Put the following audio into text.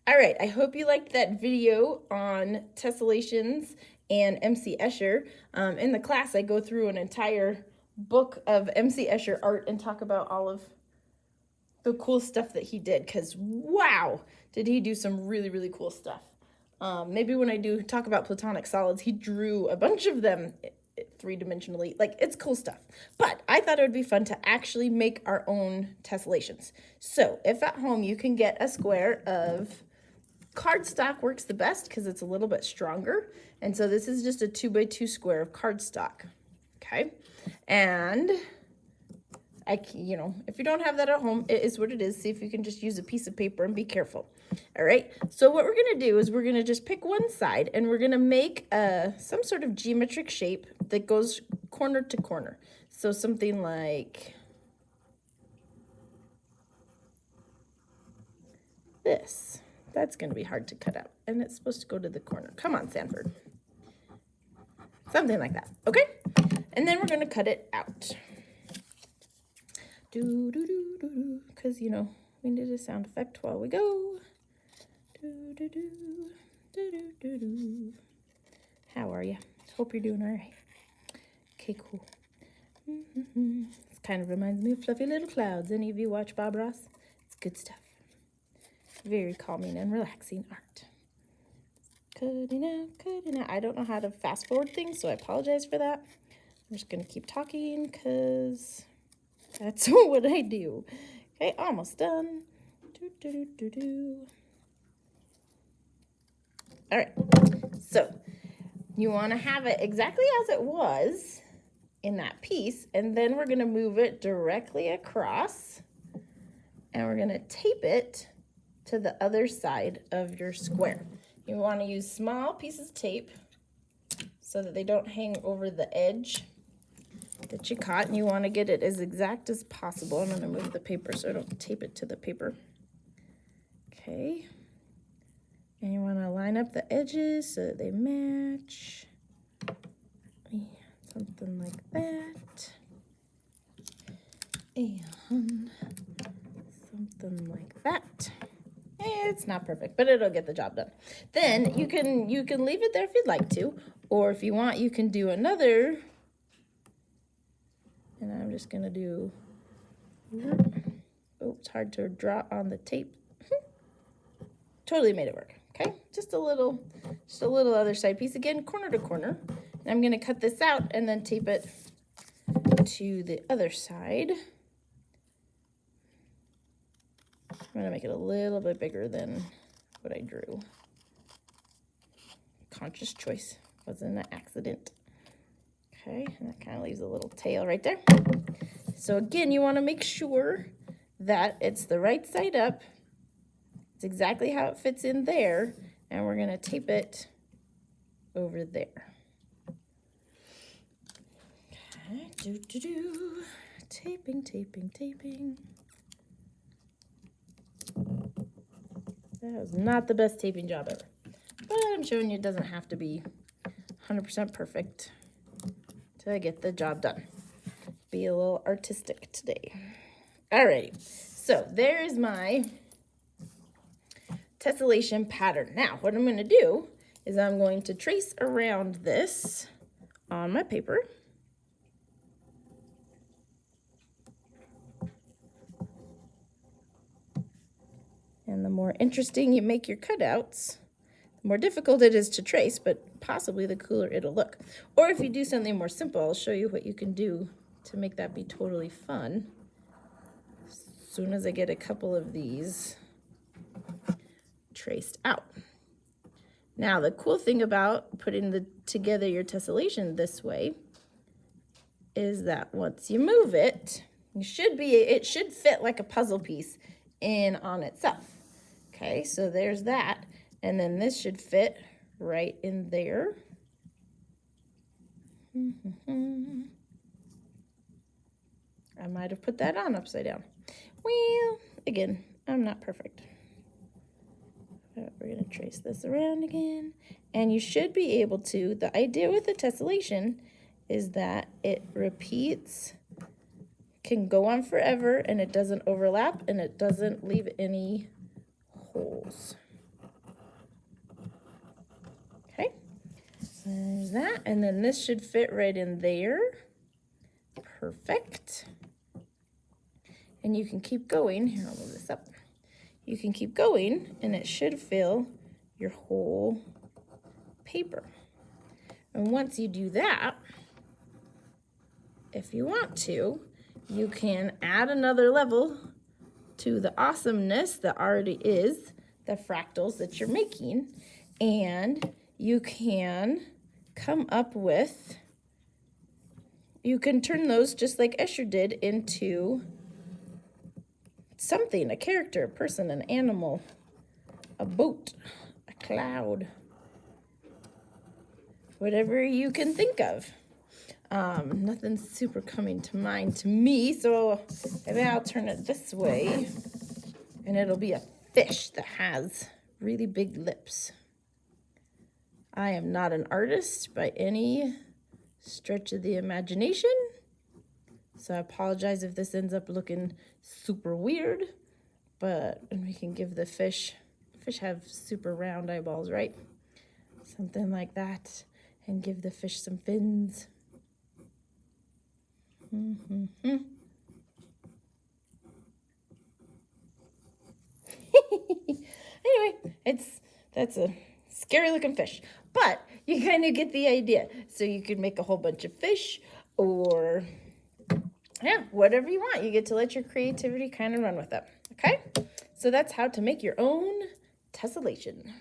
All right, I hope you liked that video on tessellations and MC Escher. In the class, I go through an entire book of MC Escher art and talk about all of the cool stuff that he did, because wow, did he do some really, really cool stuff. Maybe when I do talk about platonic solids, he drew a bunch of them three-dimensionally. Like, it's cool stuff. But I thought it would be fun to actually make our own tessellations. So if at home you can get a square of cardstock, works the best because it's a little bit stronger. And so this is just a 2x2 square of cardstock. Okay. And if you don't have that at home, it is what it is. See if you can just use a piece of paper and be careful. All right. So what we're going to do is we're going to just pick one side and we're going to make some sort of geometric shape that goes corner to corner. So something like this. That's going to be hard to cut out. And it's supposed to go to the corner. Come on, Sanford. Something like that. Okay. And then we're going to cut it out. Because, we need a sound effect while we go. How are you? Hope you're doing all right. Okay, cool. This kind of reminds me of Fluffy Little Clouds. Any of you watch Bob Ross? It's good stuff. Very calming and relaxing art. Cutting out. I don't know how to fast forward things, so I apologize for that. I'm just going to keep talking because that's what I do. Okay, almost done. All right, so you want to have it exactly as it was in that piece, and then we're going to move it directly across, and we're going to tape it to the other side of your square. You want to use small pieces of tape so that they don't hang over the edge that you caught, and you want to get it as exact as possible. I'm going to move the paper so I don't tape it to the paper. Okay. And you want to line up the edges so that they match. Something like that. And something like that. It's not perfect, but it'll get the job done. Then you can leave it there if you'd like to, or if you want, you can do another. And I'm just gonna do. Oh, it's hard to draw on the tape. Totally made it work. Okay, just a little other side piece again, corner to corner. And I'm gonna cut this out and then tape it to the other side. I'm gonna make it a little bit bigger than what I drew. Conscious choice, wasn't an accident. Okay, and that kind of leaves a little tail right there. So again, you want to make sure that it's the right side up. It's exactly how it fits in there, and we're gonna tape it over there. Okay, taping. That was not the best taping job ever, but I'm showing you it doesn't have to be 100% perfect to get the job done. Be a little artistic today. Alrighty, so there's my tessellation pattern. Now, what I'm going to do is I'm going to trace around this on my paper. And the more interesting you make your cutouts, the more difficult it is to trace, but possibly the cooler it'll look. Or if you do something more simple, I'll show you what you can do to make that be totally fun. As soon as I get a couple of these traced out. Now, the cool thing about putting together your tessellation this way is that once you move it, it should fit like a puzzle piece in on itself. Okay, so there's that. And then this should fit right in there. I might have put that on upside down. Well, again, I'm not perfect. But we're going to trace this around again. And you should be able to, the idea with the tessellation is that it repeats, can go on forever, and it doesn't overlap, and it doesn't leave any holes. There's that, and then this should fit right in there. Perfect. And you can keep going. Here, I'll move this up. You can keep going, and it should fill your whole paper. And once you do that, if you want to, you can add another level to the awesomeness that already is the fractals that you're making, and you can come up with, you can turn those just like Escher did into something, a character, a person, an animal, a boat, a cloud, whatever you can think of. Nothing's super coming to mind to me, so maybe I'll turn it this way, and it'll be a fish that has really big lips. I am not an artist by any stretch of the imagination, so I apologize if this ends up looking super weird, but we can give the fish have super round eyeballs, right? Something like that, and give the fish some fins. Anyway, that's a scary looking fish, but you kind of get the idea. So you could make a whole bunch of fish, or yeah, whatever you want. You get to let your creativity kind of run with it. Okay, so that's how to make your own tessellation.